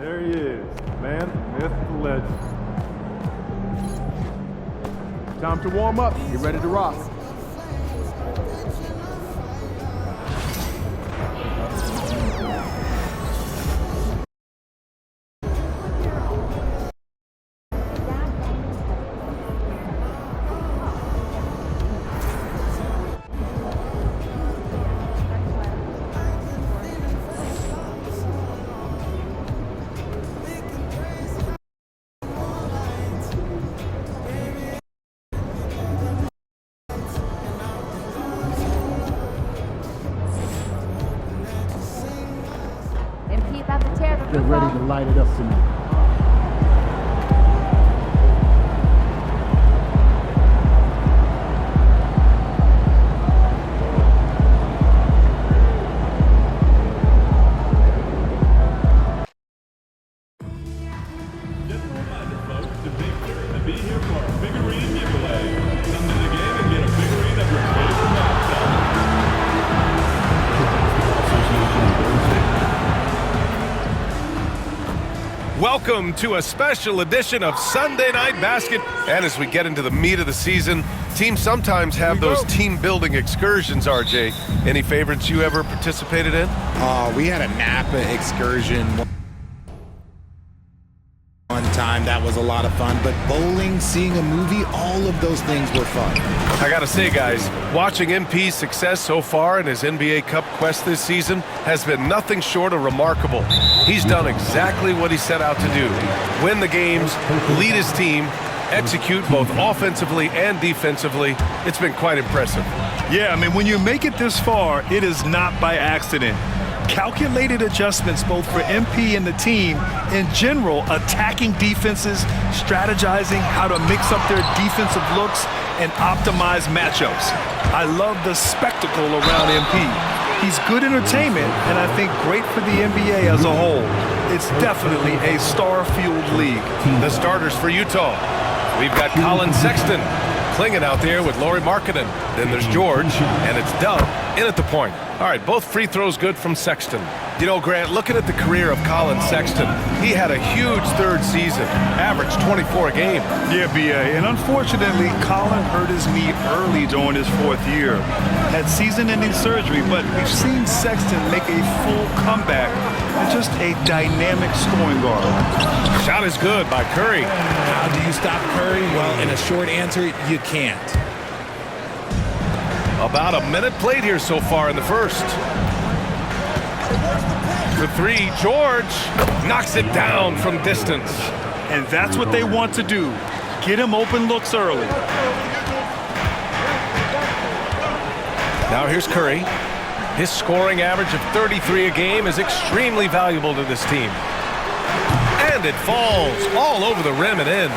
There he is, man, myth, the legend. Time to warm up. Get ready to rock. They're ready to light it up tonight. Just a reminder, folks, to be here for our figurine giveaway. Come to the game and get a figurine of your favorite mascot. Welcome to a special edition of Sunday Night Basket. And as we get into the meat of the season, teams sometimes have those team-building excursions, RJ. Any favorites you ever participated in? We had a Napa excursion one time. That was a lot of fun. But bowling, seeing a movie, all of those things were fun. I gotta say, guys, watching MP's success so far in his NBA Cup quest this season has been nothing short of remarkable. He's done exactly what he set out to do. Win the games, lead his team, execute both offensively and defensively. It's been quite impressive. Yeah, I mean, when you make it this far, it is not by accident. Calculated adjustments both for MP and the team. In general, attacking defenses, strategizing how to mix up their defensive looks and optimize matchups. I love the spectacle around MP. He's good entertainment, and I think great for the NBA as a whole. It's definitely a star-fueled league. The starters for Utah. We've got Colin Sexton clinging out there with Lauri Markkanen. Then there's George, and it's Dub in at the point. All right, both free throws good from Sexton. You know, Grant, looking at the career of Colin Sexton, he had a huge third season, averaged 24 a game. Yeah, B.A., and unfortunately, Colin hurt his knee early during his fourth year. Had season-ending surgery, but we've seen Sexton make a full comeback and just a dynamic scoring guard. Shot is good by Curry. How do you stop Curry? Well, in a short answer, you can't. About a minute played here so far in the first. The three, George knocks it down from distance. And that's what they want to do. Get him open looks early. Now here's Curry. His scoring average of 33 a game is extremely valuable to this team. And it falls all over the rim and in.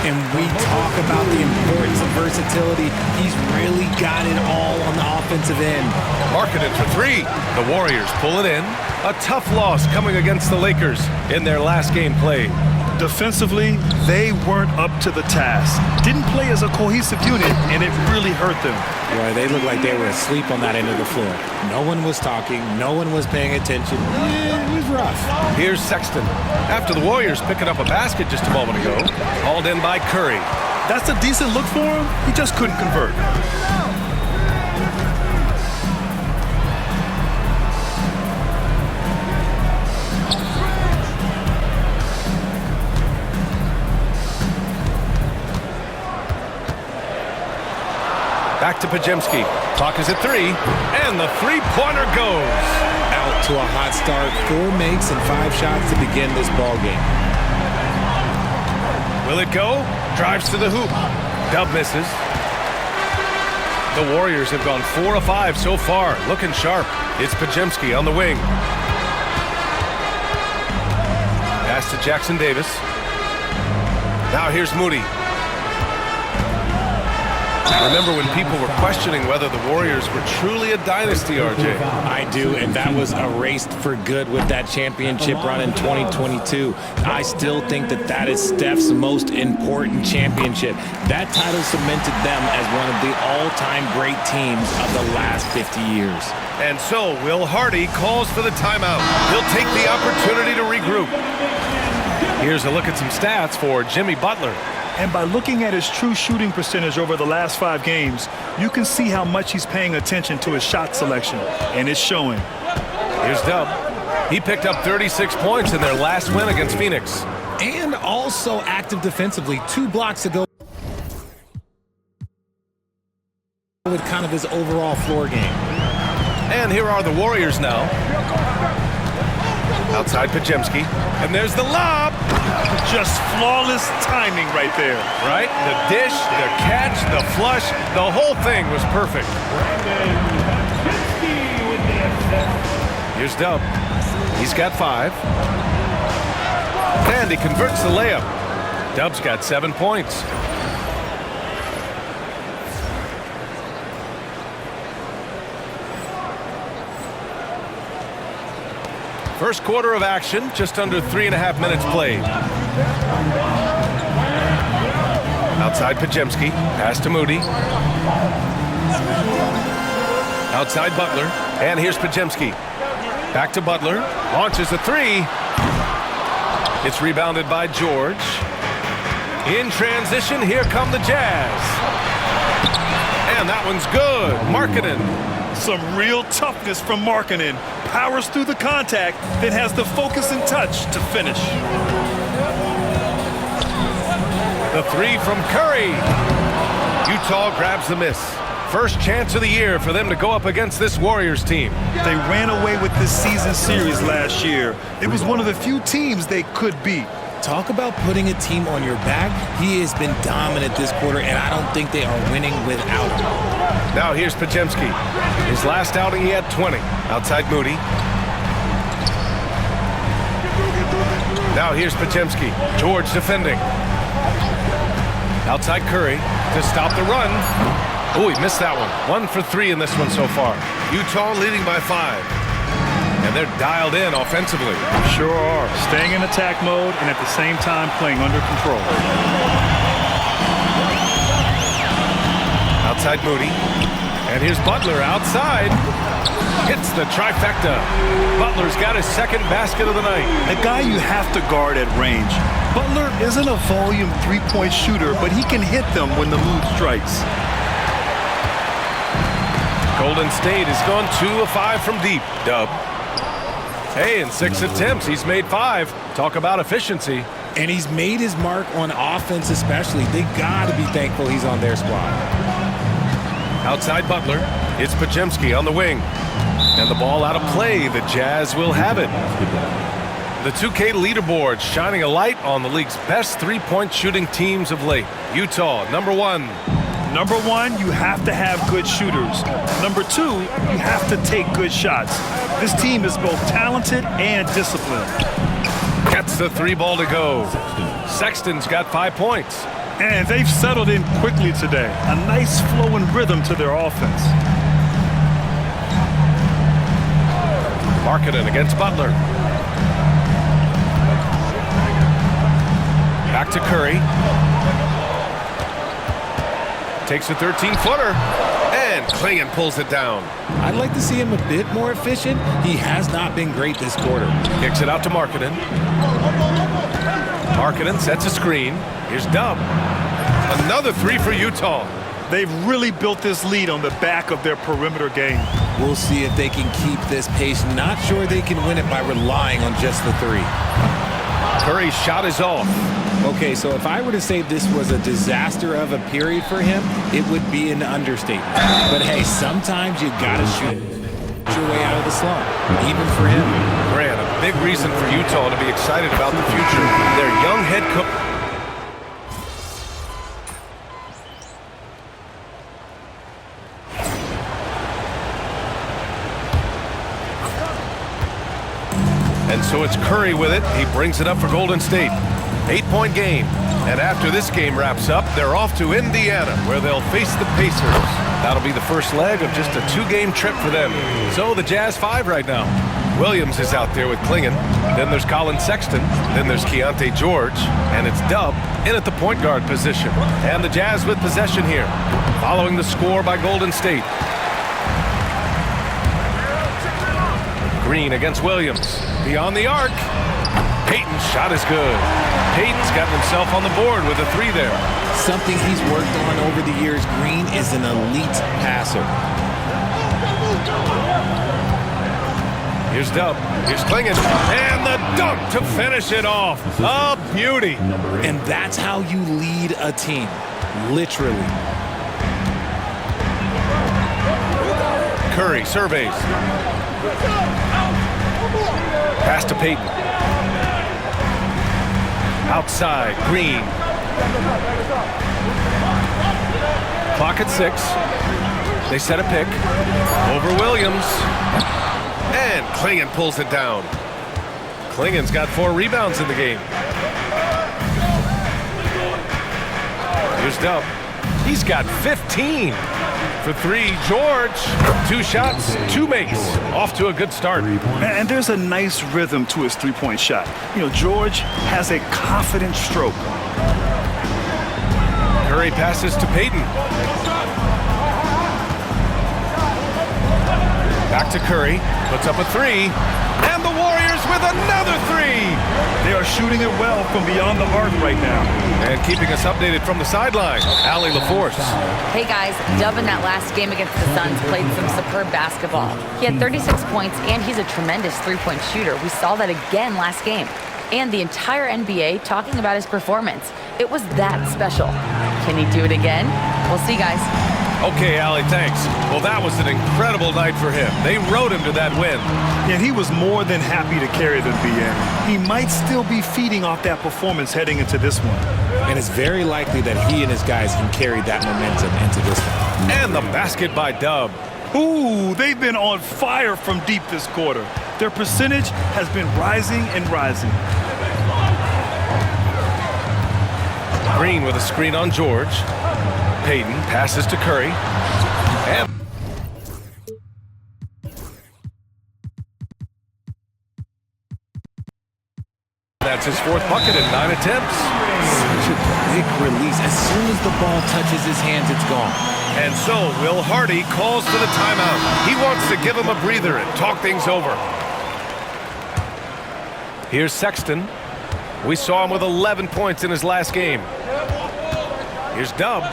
And we talk about the importance of versatility. He's really got it all on the offensive end. Markkanen for three. The Warriors pull it in. A tough loss coming against the Lakers in their last game played. Defensively, they weren't up to the task. Didn't play as a cohesive unit, and it really hurt them. Boy, they looked like they were asleep on that end of the floor. No one was talking. No one was paying attention. It was rough. Here's Sexton. After the Warriors picking up a basket just a moment ago. Hauled in by Curry. That's a decent look for him. He just couldn't convert. Back to Podziemski. Clock is at 3, and the three-pointer goes. Out to a hot start. 4 makes and 5 shots to begin this ball game. Will it go? Drives to the hoop. Dub misses. The Warriors have gone 4 of 5 so far. Looking sharp. It's Podziemski on the wing. Pass to Jackson Davis. Now here's Moody. Remember when people were questioning whether the Warriors were truly a dynasty, RJ? I do, and that was erased for good with that championship run in 2022. I still think that is Steph's most important championship. That title cemented them as one of the all-time great teams of the last 50 years. And so Will Hardy calls for the timeout. He'll take the opportunity to regroup. Here's a look at some stats for Jimmy Butler. And by looking at his true shooting percentage over the last 5 games, you can see how much he's paying attention to his shot selection, and it's showing. Here's Dub. He picked up 36 points in their last win against Phoenix. And also active defensively. 2 blocks ago with kind of his overall floor game. And here are the Warriors now. Outside Podziemski. And there's the lob. Just flawless timing right there. Right? The dish, the catch, the flush, the whole thing was perfect. Here's Dub. He's got 5. And he converts the layup. Dub's got 7 points. First quarter of action, just under 3.5 minutes played. Outside Podziemski, pass to Moody. Outside Butler, and here's Podziemski. Back to Butler, launches a 3. It's rebounded by George. In transition, here come the Jazz. And that one's good. Markkanen. Some real toughness from Markkanen. Powers through the contact, then has the focus and touch to finish. The 3 from Curry. Utah grabs the miss. First chance of the year for them to go up against this Warriors team. They ran away with this season series last year. It was one of the few teams they could beat. Talk about putting a team on your back. He has been dominant this quarter, and I don't think they are winning without him. Now here's Podziemski. His last outing, he had 20. Outside Moody. Now here's Podziemski. George defending. Outside Curry to stop the run. Oh, he missed that one. 1 for 3 in this one so far. Utah leading by 5. And they're dialed in offensively. Sure are. Staying in attack mode and at the same time playing under control. Outside Moody. And here's Butler outside. Hits the trifecta. Butler's got his second basket of the night. A guy you have to guard at range. Butler isn't a volume 3-point shooter, but he can hit them when the mood strikes. Golden State has gone 2 of 5 from deep. Dub. Hey, in 6 attempts, he's made 5. Talk about efficiency. And he's made his mark on offense especially. They got to be thankful he's on their squad. Outside Butler, it's Podziemski on the wing. And the ball out of play. The Jazz will have it. The 2K leaderboard shining a light on the league's best 3-point shooting teams of late. Utah, number 1. Number 1, you have to have good shooters. Number 2, you have to take good shots. This team is both talented and disciplined. Gets the 3 ball to go. Sexton's got 5 points. And they've settled in quickly today. A nice flow and rhythm to their offense. Markkanen against Butler. Back to Curry. Takes a 13-footer. And Clingan pulls it down. I'd like to see him a bit more efficient. He has not been great this quarter. Kicks it out to Markkanen. Markkanen sets a screen. Here's Dub. Another 3 for Utah. They've really built this lead on the back of their perimeter game. We'll see if they can keep this pace. Not sure they can win it by relying on just the 3. Curry's shot is off. Okay, so if I were to say this was a disaster of a period for him, it would be an understatement. But hey, sometimes you gotta shoot your way out of the slump, even for him. Grant, a big reason for Utah to be excited about the future. Their young head coach. And so it's Curry with it. He brings it up for Golden State. 8-point game. And after this game wraps up, they're off to Indiana, where they'll face the Pacers. That'll be the first leg of just a 2-game trip for them. So the Jazz 5 right now. Williams is out there with Clingan. Then there's Colin Sexton. Then there's Keontae George. And it's Dub in at the point guard position. And the Jazz with possession here, following the score by Golden State. Green against Williams. Beyond the arc. Payton's shot is good. Payton's gotten himself on the board with a 3 there. Something he's worked on over the years. Green is an elite passer. Here's Dub. Here's Clingan. And the dunk to finish it off. A beauty. And that's how you lead a team. Literally. Curry surveys. Pass to Payton. Outside, Green. Clock at 6. They set a pick. Over Williams. And Clingan pulls it down. Klingan's got 4 rebounds in the game. Here's Dub. He's got 15. For 3, George. 2 shots, 2 makes. Off to a good start. And there's a nice rhythm to his three-point shot. You know, George has a confident stroke. Curry passes to Payton. Back to Curry. Puts up a 3. And the Warriors with another 3. They are shooting it well from beyond the arc right now. And keeping us updated from the sideline, Allie LaForce. Hey guys, Dub in that last game against the Suns played some superb basketball. He had 36 points and he's a tremendous three-point shooter. We saw that again last game. And the entire NBA talking about his performance. It was that special. Can he do it again? We'll see, guys. Okay, Allie, thanks. Well, that was an incredible night for him. They rode him to that win. And he was more than happy to carry them, BN. He might still be feeding off that performance heading into this one. And it's very likely that he and his guys can carry that momentum into this one. And the basket by Dub. Ooh, they've been on fire from deep this quarter. Their percentage has been rising and rising. Green with a screen on George. Payton passes to Curry. And that's his 4th bucket in 9 attempts. Such a quick release. As soon as the ball touches his hands, it's gone. And so Will Hardy calls for the timeout. He wants to give him a breather and talk things over. Here's Sexton. We saw him with 11 points in his last game. Here's Dub.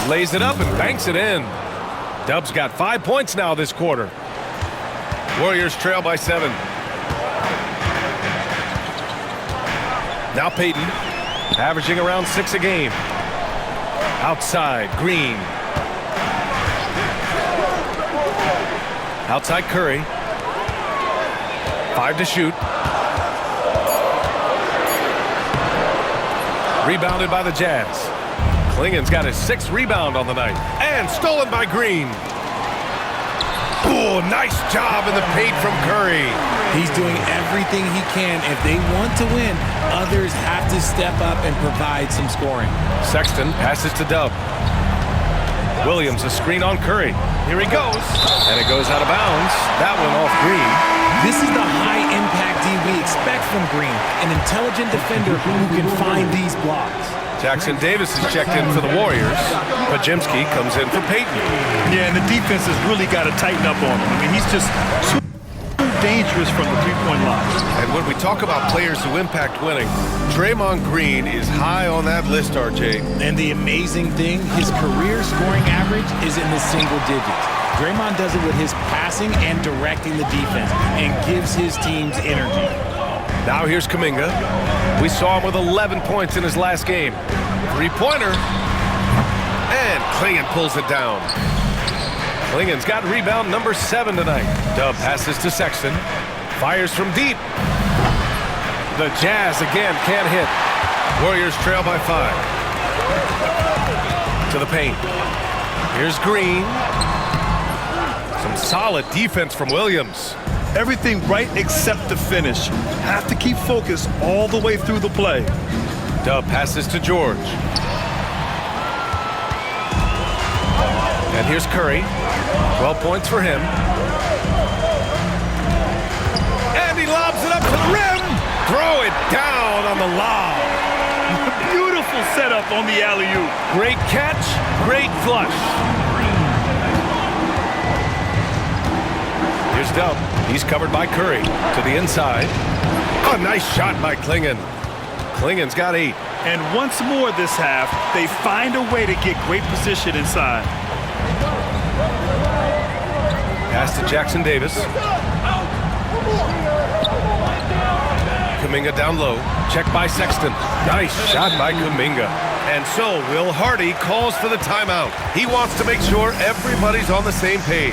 Lays it up and banks it in. Dub's got 5 points now this quarter. Warriors trail by 7. Now Payton, averaging around 6 a game. Outside, Green. Outside, Curry. 5 to shoot. Rebounded by the Jazz. Klingan's got his 6th rebound on the night. And stolen by Green. Oh, nice job in the paint from Curry. He's doing everything he can. If they want to win, others have to step up and provide some scoring. Sexton passes to Dub. Williams a screen on Curry. Here he goes. And it goes out of bounds. That one off Green. This is the high-impact D we expect from Green, an intelligent defender who can find these blocks. Jackson Davis is checked in for the Warriors. Pajimski comes in for Payton. Yeah, and the defense has really got to tighten up on him. I mean, he's just too dangerous from the three-point line. And when we talk about players who impact winning, Draymond Green is high on that list, RJ. And the amazing thing, his career scoring average is in the single digits. Draymond does it with his passing and directing the defense and gives his teams energy. Now here's Kuminga. We saw him with 11 points in his last game. 3-pointer. And Clingan pulls it down. Klingan's got rebound number 7 tonight. Dub passes to Sexton. Fires from deep. The Jazz again can't hit. Warriors trail by 5. To the paint. Here's Green. Some solid defense from Williams. Everything right except the finish. Have to keep focused all the way through the play. Dub passes to George. And here's Curry. 12 points for him. And he lobs it up to the rim. Throw it down on the lob. Beautiful setup on the alley-oop. Great catch, great flush. Here's Dub. He's covered by Curry. To the inside. A nice shot by Clingan. Klingen's got 8. And once more this half, they find a way to get great position inside. Pass to Jackson Davis. Kuminga down low. Check by Sexton. Nice shot by Kuminga. And so Will Hardy calls for the timeout. He wants to make sure everybody's on the same page.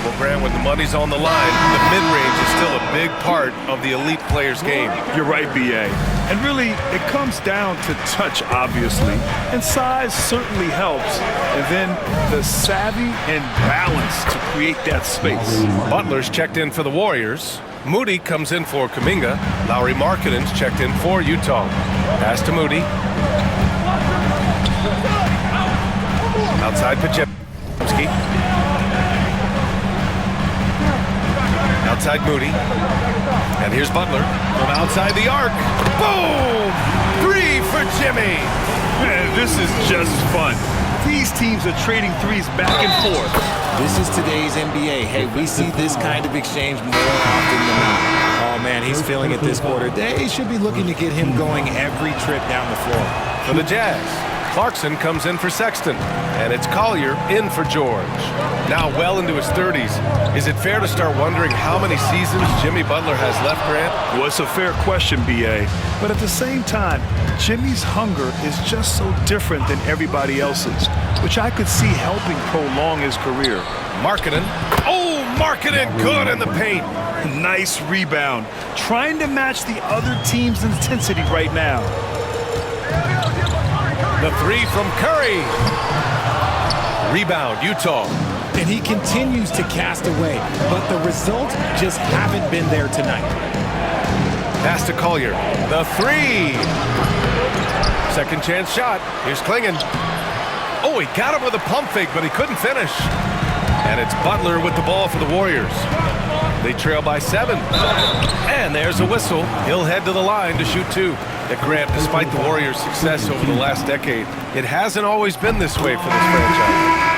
Well, Grant, when the money's on the line, the mid-range is still a big part of the elite player's game. You're right, B.A. And really, it comes down to touch, obviously. And size certainly helps. And then the savvy and balance to create that space. Butler's checked in for the Warriors. Moody comes in for Kuminga. Lauri Markkanen's checked in for Utah. Pass to Moody. Outside Podziemski. Outside Moody. And here's Butler from outside the arc. Boom! 3 for Jimmy. Man, this is just fun. These teams are trading threes back and forth. This is today's NBA. Hey, we see this kind of exchange more often than not. Oh, man, he's feeling it this quarter. They should be looking to get him going every trip down the floor. For the Jazz, Clarkson comes in for Sexton, and it's Collier in for George. Now well into his 30s, is it fair to start wondering how many seasons Jimmy Butler has left, Grant? Well, it's a fair question, B.A. But at the same time, Jimmy's hunger is just so different than everybody else's, which I could see helping prolong his career. Markkanen. Oh, Markkanen good in the paint. Nice rebound. Trying to match the other team's intensity right now. The 3 from Curry. Rebound, Utah. And he continues to cast away, but the results just haven't been there tonight. Pass to Collier. The 3. Second chance shot. Here's Klingen. Oh, he got him with a pump fake, but he couldn't finish. And it's Butler with the ball for the Warriors. They trail by 7. And there's a whistle. He'll head to the line to shoot 2. At Grant, despite the Warriors' success over the last decade, it hasn't always been this way for this franchise.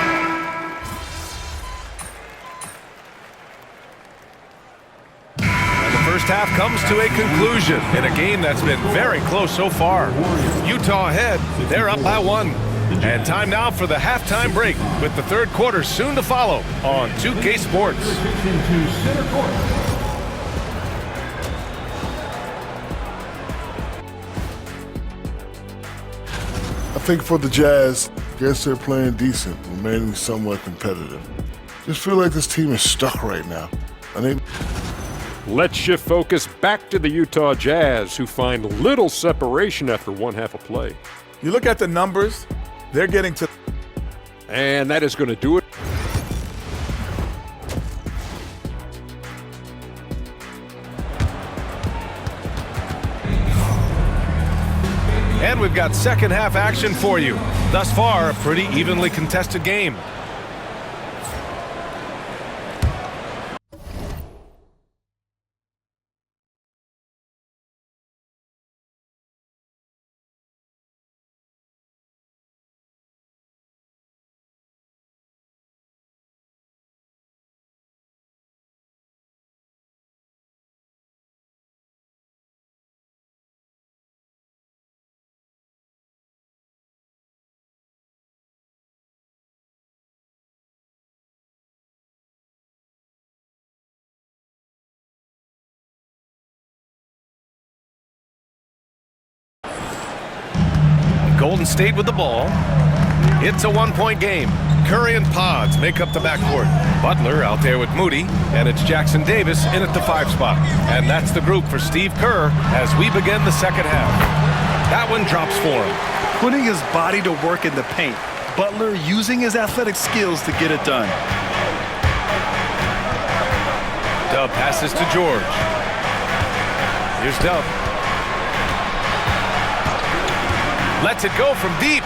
And the first half comes to a conclusion in a game that's been very close so far. Utah ahead. They're up by 1. And time now for the halftime break, with the third quarter soon to follow on 2K Sports. I think for the Jazz, I guess they're playing decent, remaining somewhat competitive. Just feel like this team is stuck right now. Let's shift focus back to the Utah Jazz, who find little separation after one half of play. You look at the numbers, they're getting to... And that is going to do it. And we've got second half action for you. Thus far, a pretty evenly contested game. Golden State with the ball. It's a one-point game. Curry and Pods make up the backcourt. Butler out there with Moody, and it's Jackson Davis in at the 5 spot. And that's the group for Steve Kerr as we begin the second half. That one drops for him. Putting his body to work in the paint. Butler using his athletic skills to get it done. Dub passes to George. Here's Dub. Lets it go from deep.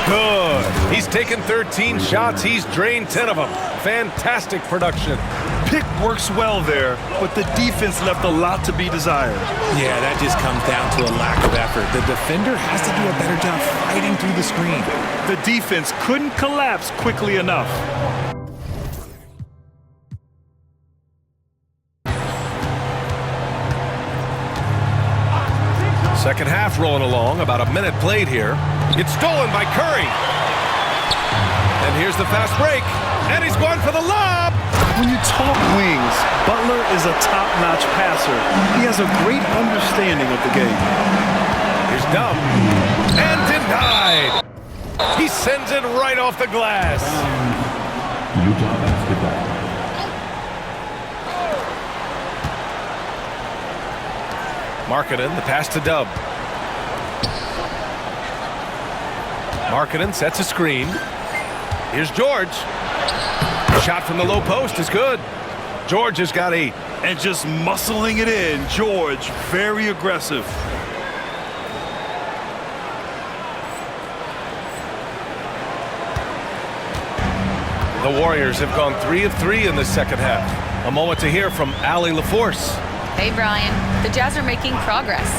Good. He's taken 13 shots. He's drained 10 of them. Fantastic production. Pick works well there, but the defense left a lot to be desired. Yeah, that just comes down to a lack of effort. The defender has to do a better job fighting through the screen. The defense couldn't collapse quickly enough. Second half rolling along, about a minute played here. It's stolen by Curry. And here's the fast break, and he's going for the lob. When you talk wings, Butler is a top-notch passer. He has a great understanding of the game. Here's Dub, and denied. He sends it right off the glass. Utah basketball. Markkanen, the pass to Dub. Markkanen sets a screen. Here's George. Shot from the low post is good. George has got 8. And just muscling it in, George, very aggressive. The Warriors have gone 3 of 3 in the second half. A moment to hear from Allie LaForce. Hey, Brian. The Jazz are making progress.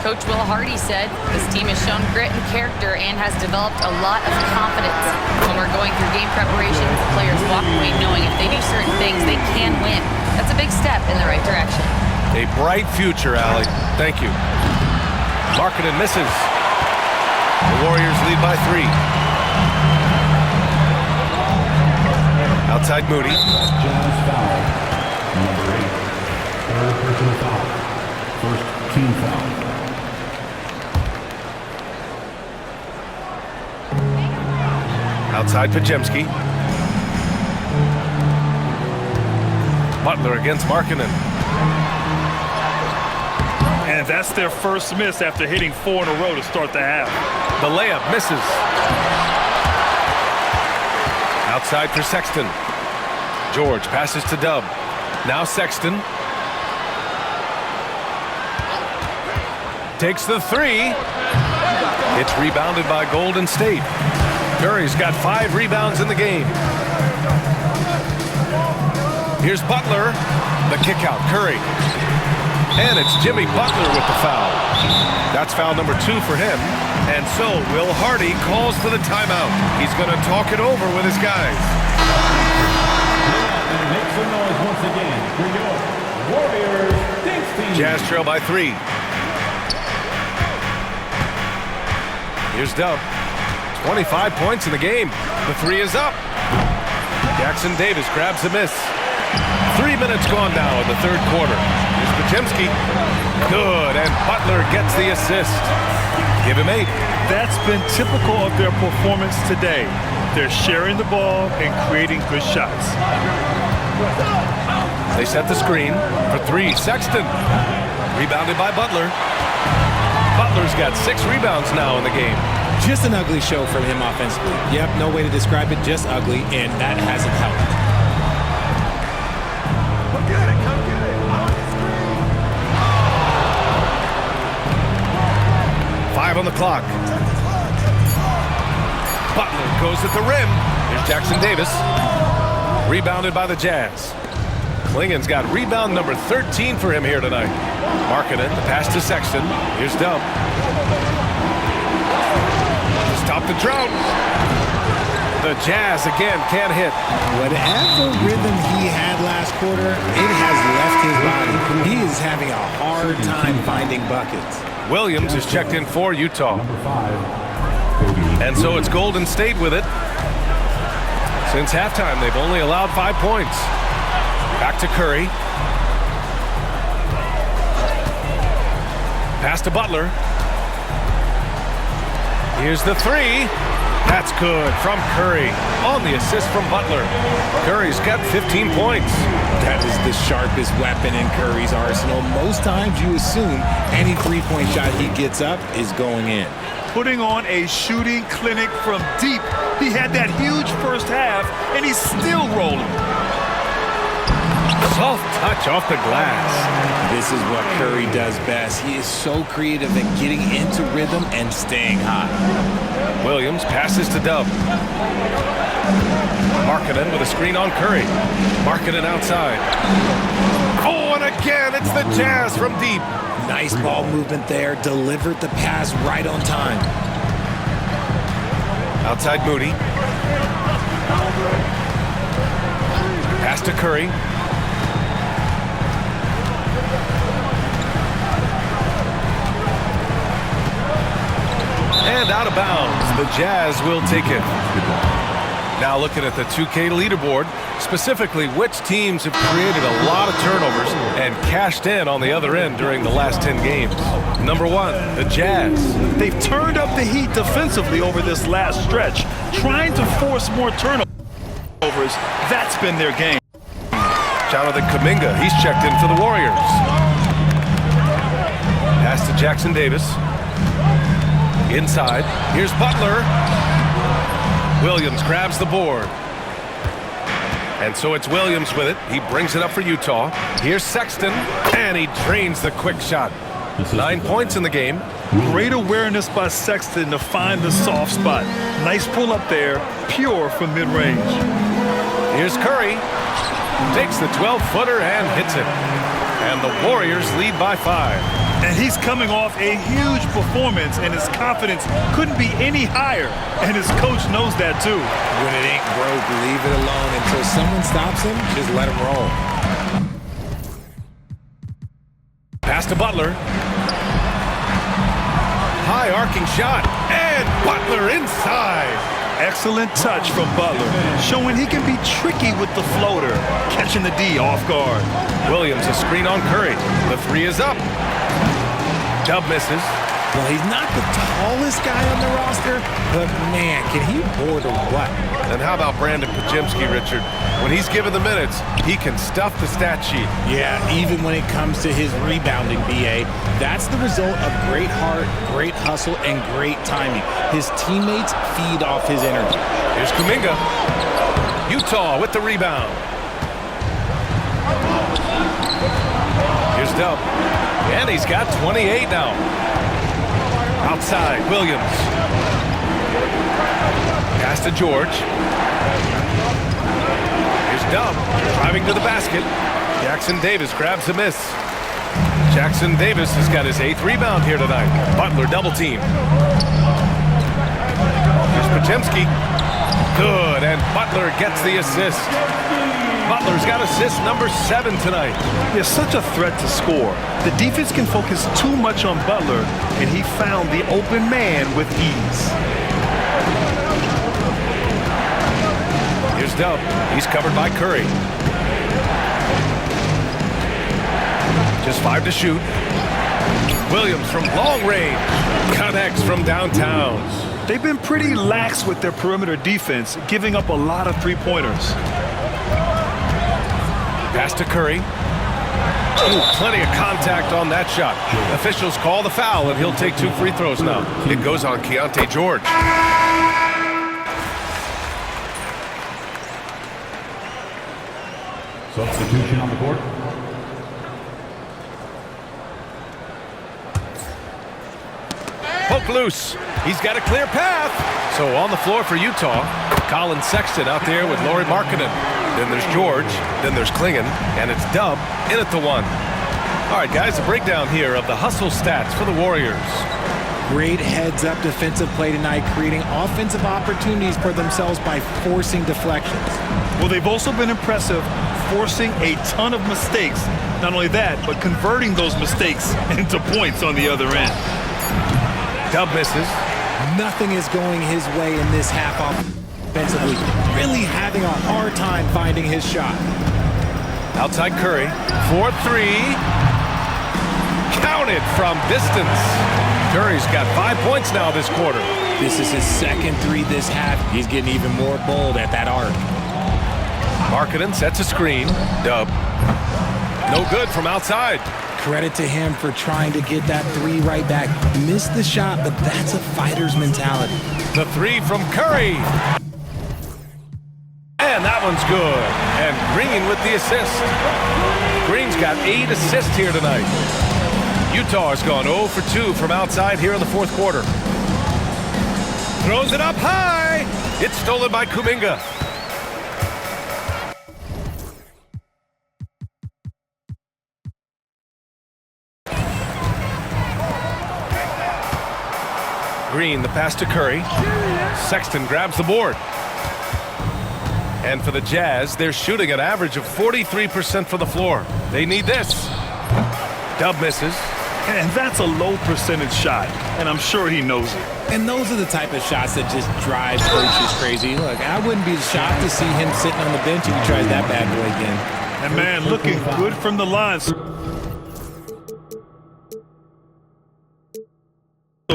Coach Will Hardy said this team has shown grit and character and has developed a lot of confidence. When we're going through game preparations, the players walk away knowing if they do certain things, they can win. That's a big step in the right direction. A bright future, Allie. Thank you. Markkanen misses. The Warriors lead by 3. Outside Moody. Jazz foul. Number 8. Third personal foul. First team foul. Outside Podziemski. Butler against Markkanen. And that's their first miss after hitting 4 in a row to start the half. The layup misses. Outside for Sexton. George passes to Dub. Now Sexton. Takes the 3. It's rebounded by Golden State. Curry's got 5 rebounds in the game. Here's Butler. The kick out, Curry. And it's Jimmy Butler with the foul. That's foul number 2 for him. And so Will Hardy calls for the timeout. He's going to talk it over with his guys. And make some noise once again for your Warriors dance team. Jazz trail by 3. Here's Dub. 25 points in the game. The 3 is up. Jackson Davis grabs the miss. 3 minutes gone now in the third quarter. Here's Podziemski. Good, and Butler gets the assist. Give him 8. That's been typical of their performance today. They're sharing the ball and creating good shots. They set the screen for 3. Sexton. Rebounded by Butler. Butler's got 6 rebounds now in the game. Just an ugly show from him offensively. Yep, no way to describe it, just ugly, and that hasn't helped. Come get it, come get it. 5 on the clock. Butler goes at the rim. Here's Jackson Davis. Rebounded by the Jazz. Klingen's got rebound number 13 for him here tonight. Markkanen, the pass to Sexton. Here's Dub. Stop the drought. The Jazz again can't hit. Whatever rhythm he had last quarter, it has left his body. He is having a hard time finding buckets. Williams is checked in for Utah. Number 5. And so it's Golden State with it. Since halftime, they've only allowed 5 points. Back to Curry. Pass to Butler. Here's the 3. That's good from Curry on the assist from Butler. Curry's got 15 points. That is the sharpest weapon in Curry's arsenal. Most times you assume any three-point shot he gets up is going in. Putting on a shooting clinic from deep. He had that huge first half, and he's still rolling. Soft touch off the glass. This is what Curry does best. He is so creative at getting into rhythm and staying hot. Williams passes to Dub. Markkanen with a screen on Curry. Markkanen outside. Oh, and again, it's the Jazz from deep. Nice ball movement there. Delivered the pass right on time. Outside Moody. Pass to Curry. out of bounds. The Jazz will take it. Now looking at the 2K leaderboard, specifically which teams have created a lot of turnovers and cashed in on the other end during the last 10 games. Number 1, the Jazz. They've turned up the heat defensively over this last stretch, trying to force more turnovers. That's been their game. Jonathan Kuminga, he's checked in for the Warriors. Pass to Jackson Davis. Inside, here's Butler. Williams grabs the board. And so it's Williams with it. He brings it up for Utah. Here's Sexton, and he drains the quick shot. 9 points in the game. Great awareness by Sexton to find the soft spot. Nice pull up there, pure from mid-range. Here's Curry. Takes the 12-footer and hits it. And the Warriors lead by 5. And he's coming off a huge performance, and his confidence couldn't be any higher. And his coach knows that too. When it ain't broke, leave it alone. Until someone stops him, just let him roll. Pass to Butler. High arcing shot, and Butler inside. Excellent touch from Butler, showing he can be tricky with the floater, catching the D off guard. Williams a screen on Curry. The 3 is up. Dub misses. Well, he's not the tallest guy on the roster, but man, can he board or what? And how about Brandon Podziemski, Richard? When he's given the minutes, he can stuff the stat sheet. Yeah, even when it comes to his rebounding, BA, that's the result of great heart, great hustle, and great timing. His teammates feed off his energy. Here's Kuminga. Utah with the rebound. Here's Dub. And he's got 28 now. Outside, Williams. Pass to George. Here's Dub, driving to the basket. Jackson Davis grabs the miss. Jackson Davis has got his 8th rebound here tonight. Butler double team. Here's Podziemski. Good, and Butler gets the assist. Butler's got assist number 7 tonight. He's such a threat to score. The defense can focus too much on Butler, and he found the open man with ease. Here's Dub. He's covered by Curry. Just 5 to shoot. Williams from long range. Connects from downtown. They've been pretty lax with their perimeter defense, giving up a lot of three-pointers. Pass to Curry. Ooh, plenty of contact on that shot. Officials call the foul, and he'll take 2 free throws now. It goes on Keontae George. Substitution on the court. Poke loose. He's got a clear path. So on the floor for Utah, Colin Sexton out there with Lauri Markkanen. Then there's George. Then there's Klingon. And it's Dub in at the 1. All right, guys, a breakdown here of the hustle stats for the Warriors. Great heads-up defensive play tonight, creating offensive opportunities for themselves by forcing deflections. Well, they've also been impressive, forcing a ton of mistakes. Not only that, but converting those mistakes into points on the other end. Dub misses. Nothing is going his way in this half offensively. Really having a hard time finding his shot. Outside Curry. 4-3. Counted from distance. Curry's got 5 points now this quarter. This is his second 3 this half. He's getting even more bold at that arc. Markkanen sets a screen. Dub. No good from outside. Credit to him for trying to get that 3 right back. Missed the shot, but that's a fighter's mentality. The 3 from Curry. And that one's good. And Green with the assist. Green's got 8 assists here tonight. Utah has gone 0 for 2 from outside here in the 4th quarter. Throws it up high. It's stolen by Kuminga. Green, the pass to Curry. Sexton grabs the board. And for the Jazz, they're shooting an average of 43% from the floor. They need this. Dub misses. And that's a low percentage shot, and I'm sure he knows it. And those are the type of shots that just drive coaches crazy. Look, I wouldn't be shocked to see him sitting on the bench if he tries that bad boy again. And man, looking good from the line so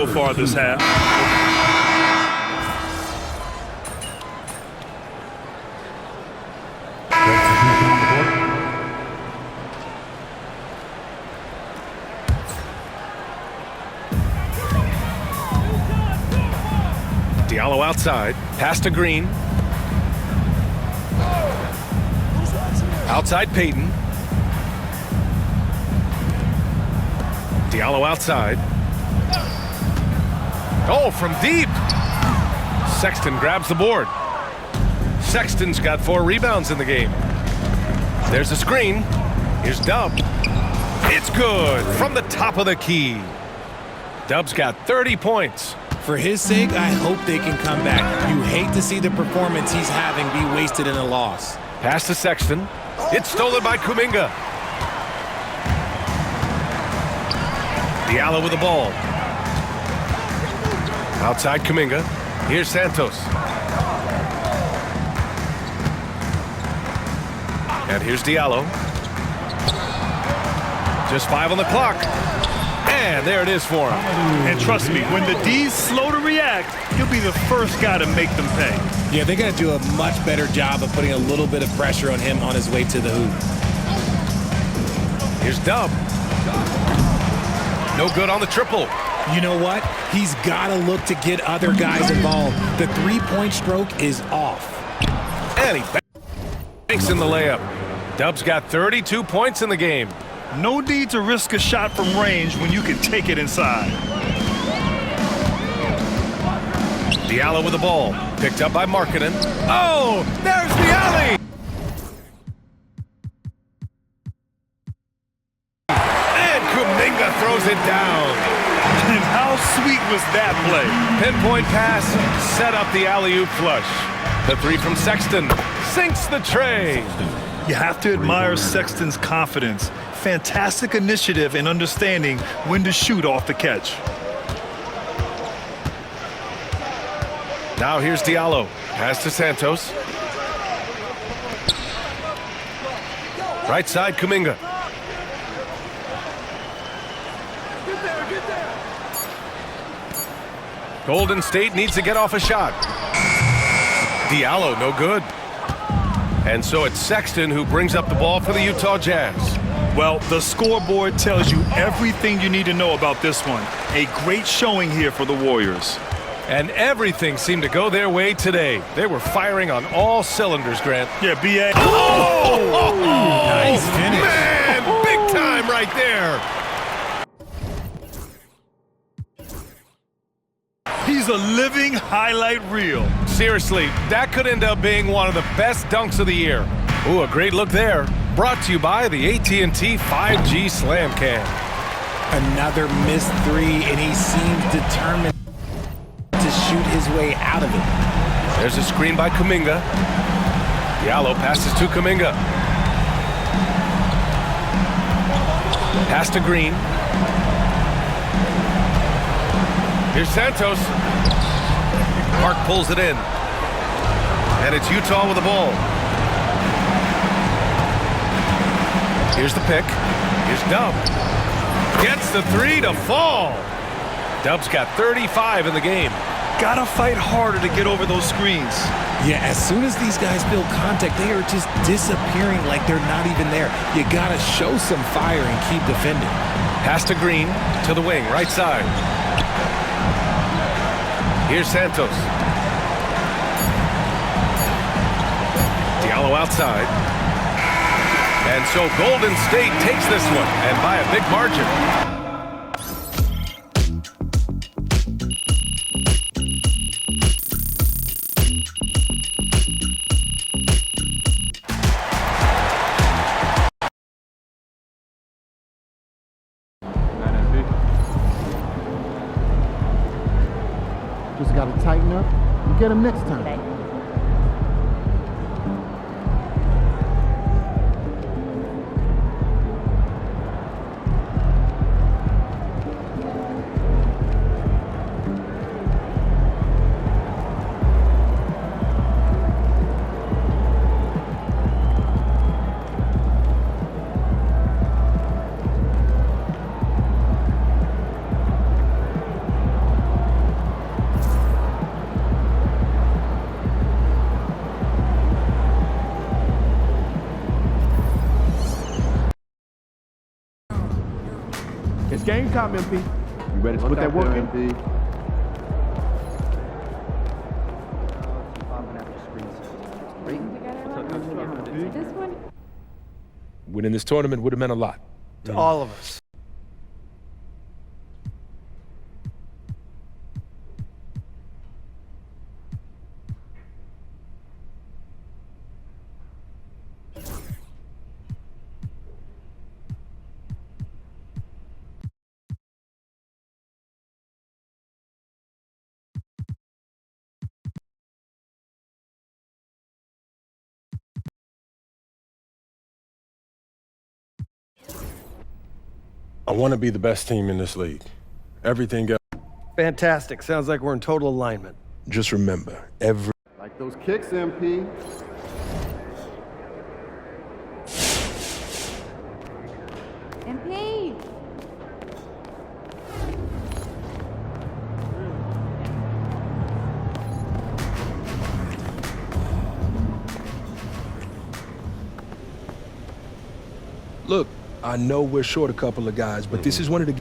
far this half. Diallo outside. Pass to Green. Outside Payton. Diallo outside. Oh, from deep. Sexton grabs the board. Sexton's got 4 rebounds in the game. There's a screen. Here's Dub. It's good from the top of the key. Dub's got 30 points. For his sake, I hope they can come back. You hate to see the performance he's having be wasted in a loss. Pass to Sexton. It's stolen by Kuminga. Diallo with the ball. Outside Kuminga. Here's Santos. And here's Diallo. Just 5 on the clock. And there it is for him. And trust me, when the D's slow to react, he'll be the first guy to make them pay. Yeah, they're going to do a much better job of putting a little bit of pressure on him on his way to the hoop. Here's Dub. No good on the triple. You know what? He's got to look to get other guys involved. The three-point stroke is off. And he banks in the layup. Dub's got 32 points in the game. No need to risk a shot from range when you can take it inside. Diallo with the ball. Picked up by Markkanen. Oh, there's the alley! And Kuminga throws it down. And how sweet was that play? Pinpoint pass, set up the alley-oop flush. The 3 from Sexton sinks the tray. You have to admire Sexton's confidence. Fantastic initiative in understanding when to shoot off the catch. Now here's Diallo. Pass to Santos. Right side, Kuminga. Golden State needs to get off a shot. Diallo, no good. And so it's Sexton who brings up the ball for the Utah Jazz. Well, the scoreboard tells you everything you need to know about this one. A great showing here for the Warriors. And everything seemed to go their way today. They were firing on all cylinders, Grant. Yeah, B.A. Oh! Nice finish. Man, big time right there. He's a living highlight reel. Seriously, that could end up being one of the best dunks of the year. Ooh, a great look there. Brought to you by the AT&T 5G Slam Cam. Another missed 3, and he seems determined to shoot his way out of it. There's a screen by Kuminga. Diallo passes to Kuminga. Pass to Green. Here's Santos. Mark pulls it in. And it's Utah with the ball. Here's the pick. Here's Dub. Gets the 3 to fall. Dub's got 35 in the game. Gotta fight harder to get over those screens. Yeah, as soon as these guys build contact, they are just disappearing like they're not even there. You gotta show some fire and keep defending. Pass to Green, to the wing, right side. Here's Santos. Diallo outside. And so Golden State takes this one, and by a big margin. Just got to tighten up and get him next time. game time, MP. You ready to put that work in? Winning this tournament would have meant a lot to all of us. I want to be the best team in this league. Everything else. Fantastic. Sounds like we're in total alignment. Just remember, every. Like those kicks, MP. MP. Look, I know we're short a couple of guys, but this is one of the.